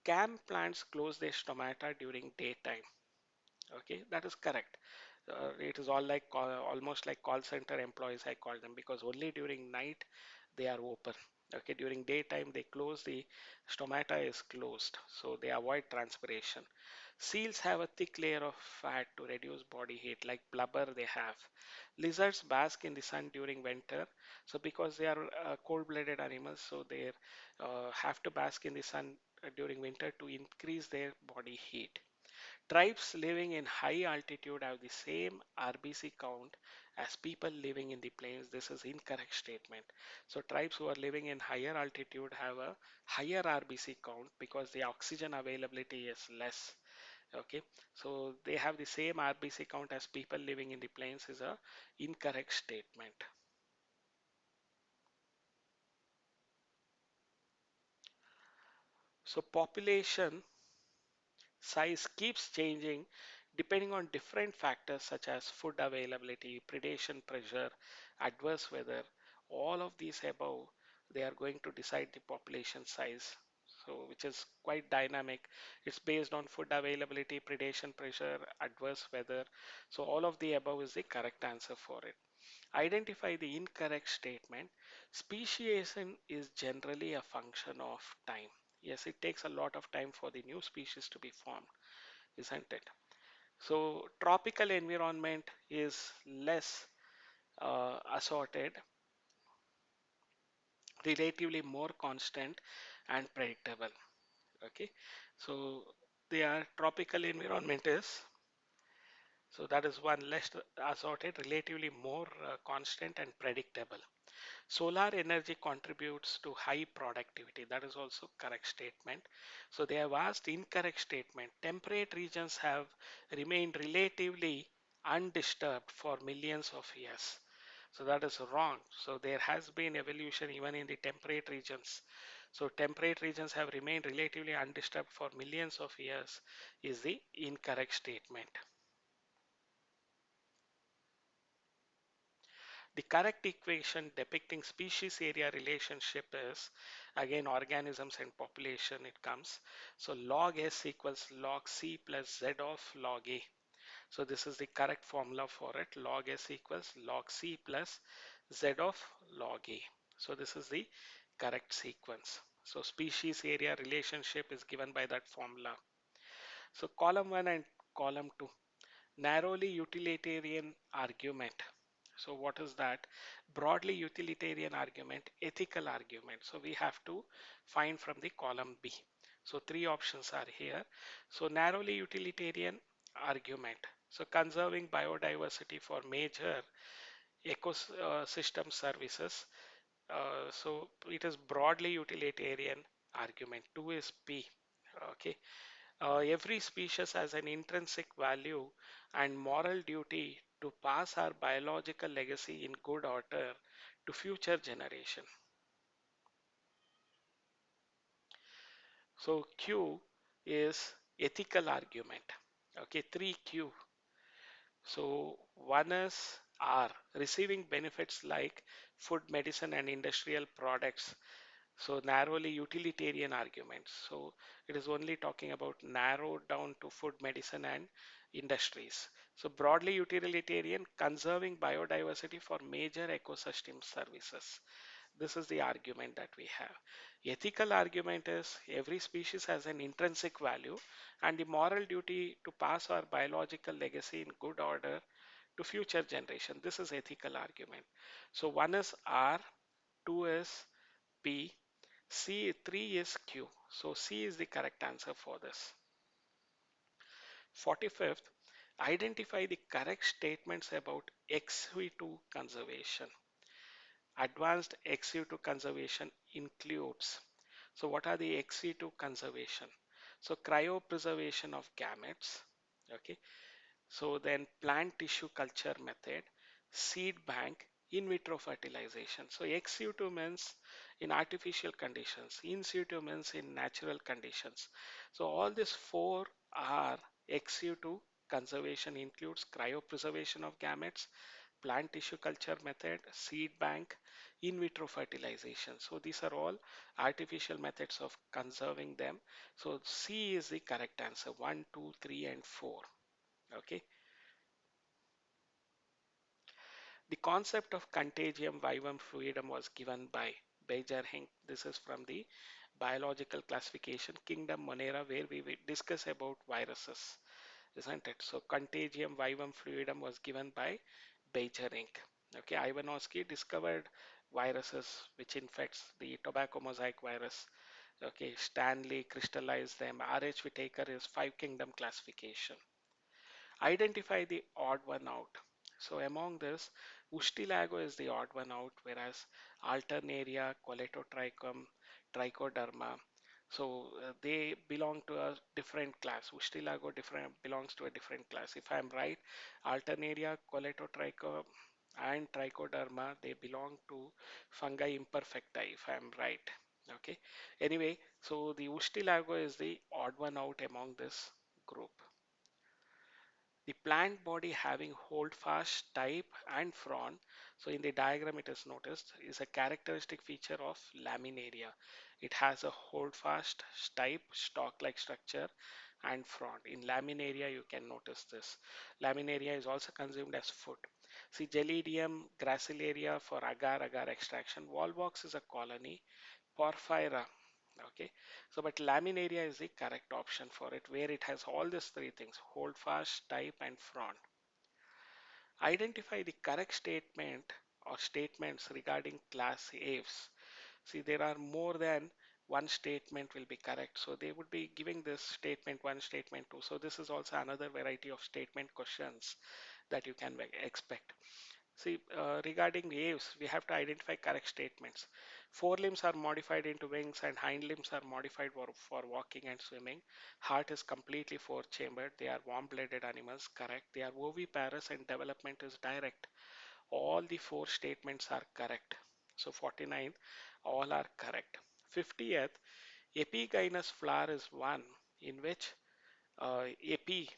Cam plants close their stomata during daytime. Okay, that is correct. It is almost like call center employees, I call them, because only during night they are open. Okay, during daytime they close, the stomata is closed, so they avoid transpiration. Seals have a thick layer of fat to reduce body heat, like blubber they have. Lizards bask in the sun during winter, so because they are cold-blooded animals, so they have to bask in the sun during winter to increase their body heat. Tribes living in high altitude have the same RBC count as people living in the plains. This is incorrect statement. So tribes who are living in higher altitude have a higher RBC count because the oxygen availability is less. Okay, so they have the same RBC count as people living in the plains is a incorrect statement. So population size keeps changing depending on different factors such as food availability, predation pressure, adverse weather. All of these above, they are going to decide the population size. So, which is quite dynamic. It's based on food availability, predation pressure, adverse weather. So, all of the above is the correct answer for it. Identify the incorrect statement. Speciation is generally a function of time. Yes, it takes a lot of time for the new species to be formed, isn't it? So tropical environment is less assorted, relatively more constant and predictable. Okay, so they are tropical environment is, so that is one less assorted, relatively more constant and predictable. Solar energy contributes to high productivity. That is also correct statement. So they have asked incorrect statement. Temperate regions have remained relatively undisturbed for millions of years. So that is wrong. So there has been evolution even in the temperate regions. So temperate regions have remained relatively undisturbed for millions of years is the incorrect statement. The correct equation depicting species area relationship is again organisms and population it comes. So log S equals log C plus Z of log A. So this is the correct formula for it. Log S equals log C plus Z of log A. So this is the correct sequence. So species area relationship is given by that formula. So column 1 and column 2. Narrowly utilitarian argument. So what is that? Broadly utilitarian argument, ethical argument. So we have to find from the column B. So three options are here. So narrowly utilitarian argument. So conserving biodiversity for major ecosystem services. So it is broadly utilitarian argument. Two is P. Okay. Every species has an intrinsic value and moral duty to pass our biological legacy in good order to future generation. So Q is ethical argument. Okay, 3Q. So one is R, receiving benefits like food, medicine, and industrial products. So narrowly utilitarian arguments. So it is only talking about narrowed down to food, medicine, and industries. So broadly utilitarian, conserving biodiversity for major ecosystem services. This is the argument that we have. Ethical argument is every species has an intrinsic value and the moral duty to pass our biological legacy in good order to future generation. This is ethical argument. So one is R, two is P, C, 3 is Q. So C is the correct answer for this. 45th, identify the correct statements about XV2 conservation. Advanced XV2 conservation includes. So what are the XV2 conservation? So cryopreservation of gametes. Okay. So then plant tissue culture method, seed bank, in vitro fertilization. So ex situ means in artificial conditions, in situ means in natural conditions. So all these four are ex situ conservation includes cryopreservation of gametes, plant tissue culture method, seed bank, in vitro fertilization. So these are all artificial methods of conserving them. So C is the correct answer, 1, 2, 3, and 4. Okay. The concept of contagium vivum fluidum was given by Beijing. This is from the biological classification kingdom Monera where we discuss about viruses, isn't it? So contagium vivum fluidum was given by Beijing. Okay, Ivanovsky discovered viruses which infects the tobacco mosaic virus. Okay, Stanley crystallized them. R.H. Whitaker is five kingdom classification. Identify the odd one out. So among this, Ustilago is the odd one out, whereas Alternaria, Coletotrichum, Trichoderma, so they belong to a different class. Ustilago different belongs to a different class. If I'm right, Alternaria, Coletotrichum, and Trichoderma, they belong to fungi imperfecta, if I'm right. Okay. Anyway, so the Ustilago is the odd one out among this group. The plant body having holdfast, type and frond, so in the diagram it is noticed, is a characteristic feature of laminaria. It has a holdfast, type, stalk-like structure and frond. In laminaria you can notice this. Laminaria is also consumed as food. See Gelidium gracilaria for agar-agar extraction. Volvox is a colony. Porphyra. Okay, so but laminaria is the correct option for it, where it has all these three things: hold fast, type and frond. Identify the correct statement or statements regarding class Aves. See, there are more than one statement will be correct, so they would be giving this statement 1, statement 2. So this is also another variety of statement questions that you can expect. See, regarding waves, we have to identify correct statements. Forelimbs are modified into wings and hind limbs are modified for walking and swimming. Heart is completely four-chambered. They are warm-blooded animals, correct. They are oviparous and development is direct. All the four statements are correct. So 49, all are correct. 50th, epigynous flower is one in which epi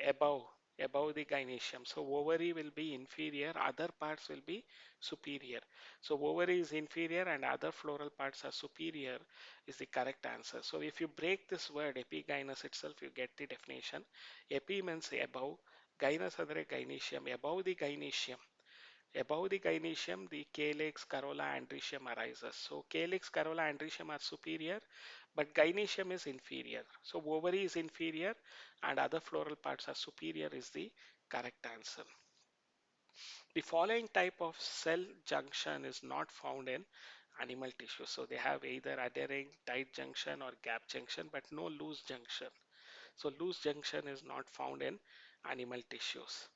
above above the gynoecium. So ovary will be inferior, other parts will be superior. So ovary is inferior and other floral parts are superior is the correct answer. So if you break this word epigynous itself, you get the definition. Epi means above, gynous andre gynoecium, above the gynoecium. Above the gynoecium, the calyx, corolla, androecium arises. So calyx, corolla, androecium are superior, but gynoecium is inferior. So ovary is inferior and other floral parts are superior is the correct answer. The following type of cell junction is not found in animal tissue. So they have either adhering, tight junction or gap junction, but no loose junction. So loose junction is not found in animal tissues.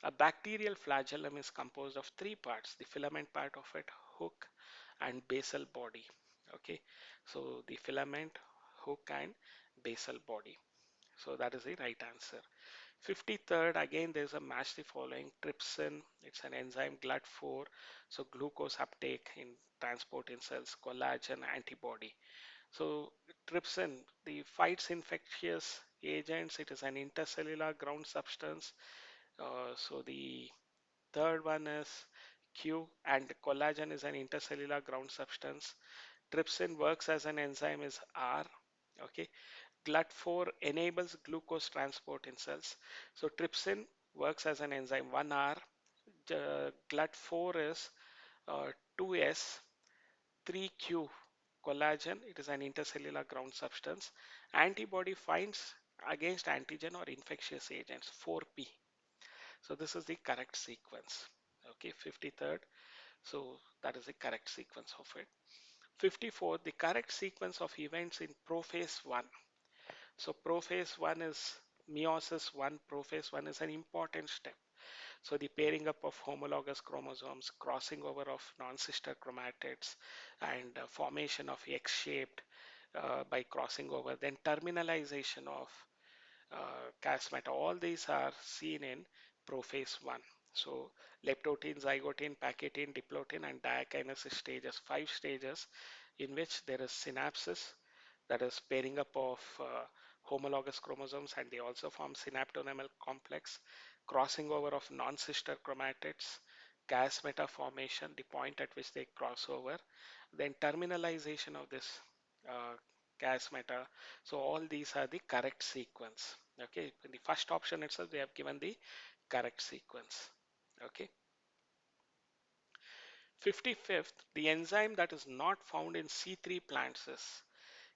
A bacterial flagellum is composed of three parts: the filament part of it, hook, and basal body. Okay, so the filament, hook, and basal body. So that is the right answer. 53rd, again there's a match the following: trypsin, it's an enzyme, GLUT4, so glucose uptake in transport in cells, collagen, antibody. So trypsin, the fights infectious agents, it is an intercellular ground substance. So the third one is Q, and collagen is an intercellular ground substance. Trypsin works as an enzyme is R. Okay. GLUT4 enables glucose transport in cells. So trypsin works as an enzyme 1R. GLUT4 is 2S. 3Q collagen, it is an intercellular ground substance. Antibody finds against antigen or infectious agents 4P. So this is the correct sequence. Okay, 53rd. So that is the correct sequence of it. 54th, the correct sequence of events in prophase 1. So prophase 1 is meiosis 1. Prophase 1 is an important step. So the pairing up of homologous chromosomes, crossing over of non-sister chromatids, and formation of X-shaped by crossing over, then terminalization of chiasmata. All these are seen in prophase 1. So leptotin, zygotin, packaging, diplotin, and diakinesis stages, 5 stages in which there is synapsis, that is pairing up of homologous chromosomes, and they also form synaptonemal complex, crossing over of non-sister chromatids, chiasmata formation, the point at which they cross over, then terminalization of this uh, chiasmata. So all these are the correct sequence. Okay, in the first option itself, they have given the correct sequence. Okay. 55th, the enzyme that is not found in C3 plants is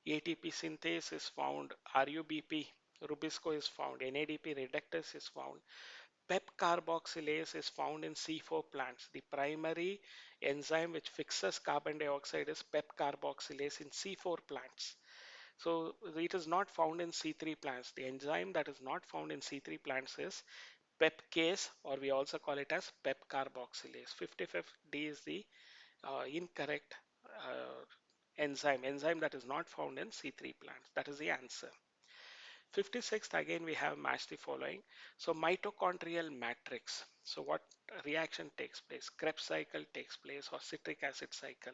ATP synthase is found, RUBP, Rubisco is found, NADP reductase is found, PEP carboxylase is found in C4 plants. The primary enzyme which fixes carbon dioxide is PEP carboxylase in C4 plants. So it is not found in C3 plants. The enzyme that is not found in C3 plants is PEPcase, or we also call it as PEP carboxylase. 55th D is the incorrect enzyme that is not found in C3 plants. That is the answer. 56th, again we have matched the following. So mitochondrial matrix. So what reaction takes place? Krebs cycle takes place or citric acid cycle.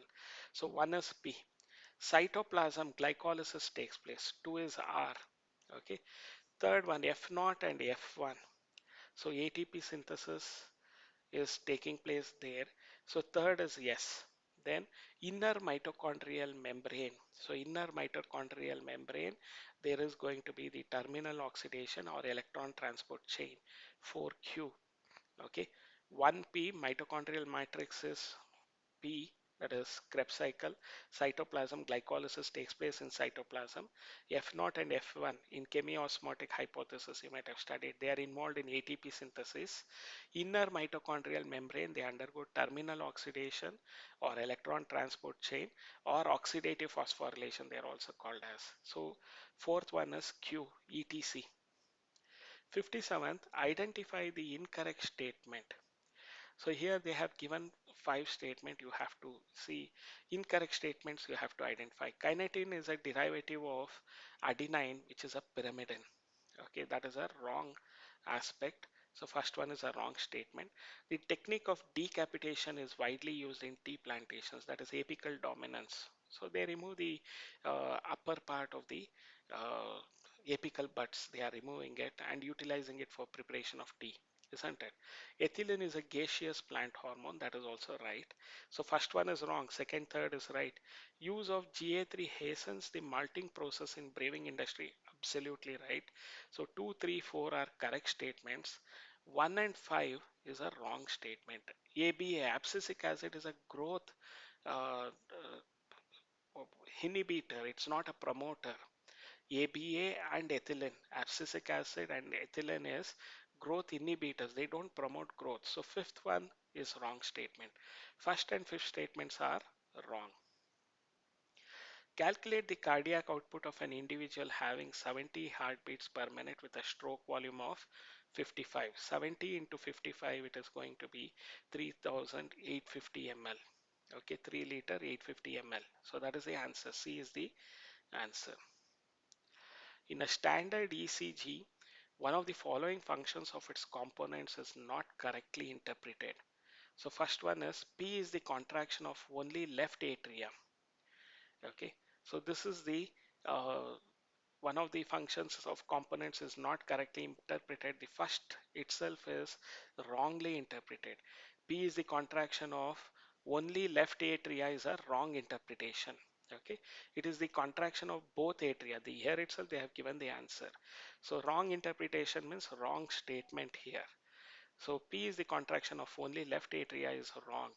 So one is P. Cytoplasm glycolysis takes place. 2 is R. Okay. Third one, F naught and F1. So ATP synthesis is taking place there. So third is yes. Then inner mitochondrial membrane. So inner mitochondrial membrane, there is going to be the terminal oxidation or electron transport chain, 4Q. Okay. 1P mitochondrial matrix is P, that is Krebs cycle. Cytoplasm glycolysis takes place in cytoplasm. F naught and F1 in chemiosmotic hypothesis you might have studied. They are involved in ATP synthesis. Inner mitochondrial membrane, they undergo terminal oxidation or electron transport chain or oxidative phosphorylation they are also called as. So fourth one is Q, ETC. 57th, identify the incorrect statement. So here they have given 5 statements. You have to see incorrect statements. You have to identify. Kinetin is a derivative of adenine, which is a pyrimidine. Okay, that is a wrong aspect. So first one is a wrong statement. The technique of decapitation is widely used in tea plantations. That is apical dominance. So they remove the upper part of the uh, apical buds. They are removing it and utilizing it for preparation of tea, isn't it? Ethylene is a gaseous plant hormone. That is also right. So first one is wrong. Second, third is right. Use of GA3 hastens the malting process in brewing industry. Absolutely right. So 2, 3, 4 are correct statements. 1 and 5 is a wrong statement. ABA, abscisic acid, is a growth inhibitor. It's not a promoter. ABA and ethylene, abscisic acid and ethylene is growth inhibitors. They don't promote growth. So fifth one is wrong statement. First and fifth statements are wrong. Calculate the cardiac output of an individual having 70 heartbeats per minute with a stroke volume of 55. 70 into 55, it is going to be 3850 ml. Okay, 3 liter 850 ml. So that is the answer. C is the answer. In a standard ECG, one of the following functions of its components is not correctly interpreted. So first one is P is the contraction of only left atria. Okay, so this is the uh, one of the functions of components is not correctly interpreted. The first itself is wrongly interpreted. P is the contraction of only left atria is a wrong interpretation. Okay, it is the contraction of both atria. The here itself they have given the answer. So wrong interpretation means wrong statement here. So P is the contraction of only left atria is wrong,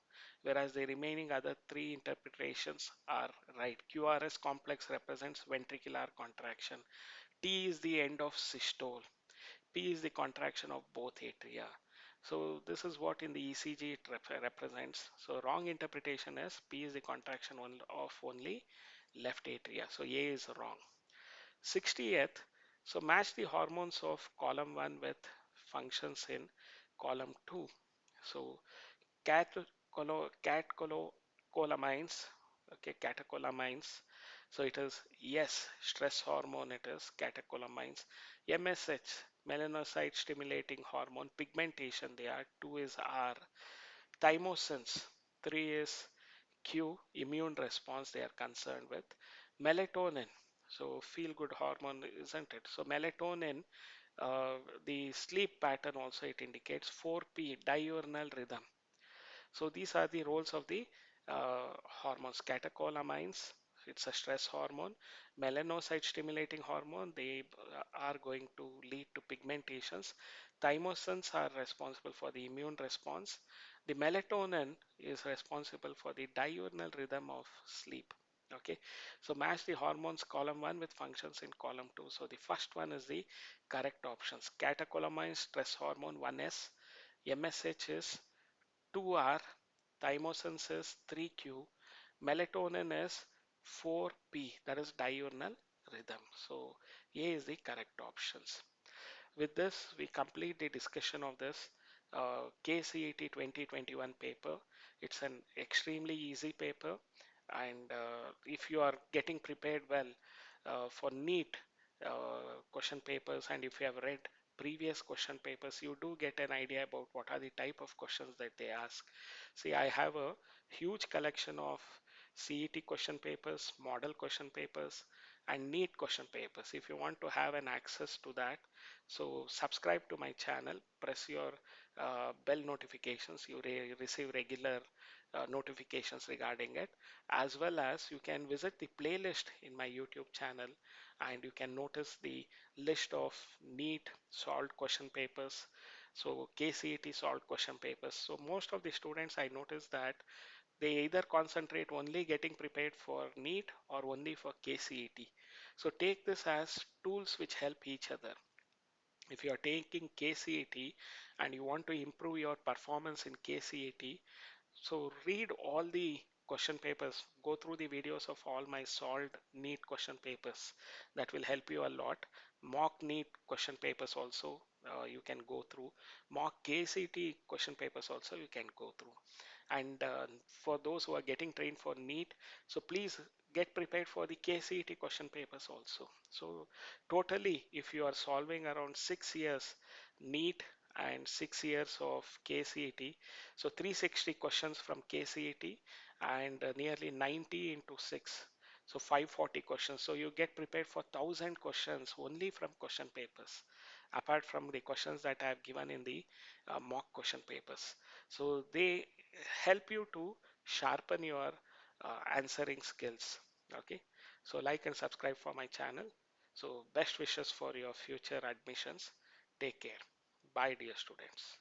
whereas the remaining other 3 interpretations are right. QRS complex represents ventricular contraction. T is the end of systole. P is the contraction of both atria. So this is what in the ECG it represents. So wrong interpretation is P is the contraction of only left atria. So A is wrong. 60th, so match the hormones of column 1 with functions in column 2. So catecholamines, okay, catecholamines. So it is yes, stress hormone, it is catecholamines. MSH, melanocyte stimulating hormone, pigmentation, they are 2 is R. Thymosin, 3 is Q, immune response they are concerned with. Melatonin, so feel good hormone, isn't it? So melatonin, uh, the sleep pattern also it indicates. 4P, diurnal rhythm. So these are the roles of the hormones. Catecholamines, it's a stress hormone. Melanocyte stimulating hormone, they are going to lead to pigmentations. Thymosins are responsible for the immune response. The melatonin is responsible for the diurnal rhythm of sleep. Okay, so match the hormones column 1 with functions in column 2. So the first one is the correct options. Catecholamines, stress hormone 1S, MSH is 2R, thymosin is 3Q, melatonin is 4P, that is diurnal rhythm. So A is the correct options. With this, we complete the discussion of this KCET 2021 paper. It's an extremely easy paper, and if you are getting prepared well for NEET question papers, and if you have read previous question papers, you do get an idea about what are the type of questions that they ask. See, I have a huge collection of CET question papers, model question papers, and NEET question papers. If you want to have an access to that, so subscribe to my channel, press your bell notifications. You receive regular notifications regarding it, as well as you can visit the playlist in my YouTube channel, and you can notice the list of NEET solved question papers, so KCET solved question papers. So most of the students, I noticed that they either concentrate only getting prepared for NEET or only for KCET. So take this as tools which help each other. If you are taking KCET and you want to improve your performance in KCET, so read all the question papers, go through the videos of all my solved NEET question papers. That will help you a lot. Mock NEET question papers also you can go through. Mock KCET question papers also you can go through. And for those who are getting trained for NEET, so please get prepared for the KCET question papers also. So totally, if you are solving around 6 years NEET and 6 years of KCET, so 360 questions from KCET and nearly 90 into 6. So 540 questions. So you get prepared for 1,000 questions only from question papers, apart from the questions that I have given in the mock question papers. So they help you to sharpen your answering skills. Okay. So like and subscribe for my channel. So best wishes for your future admissions. Take care. Bye, dear students.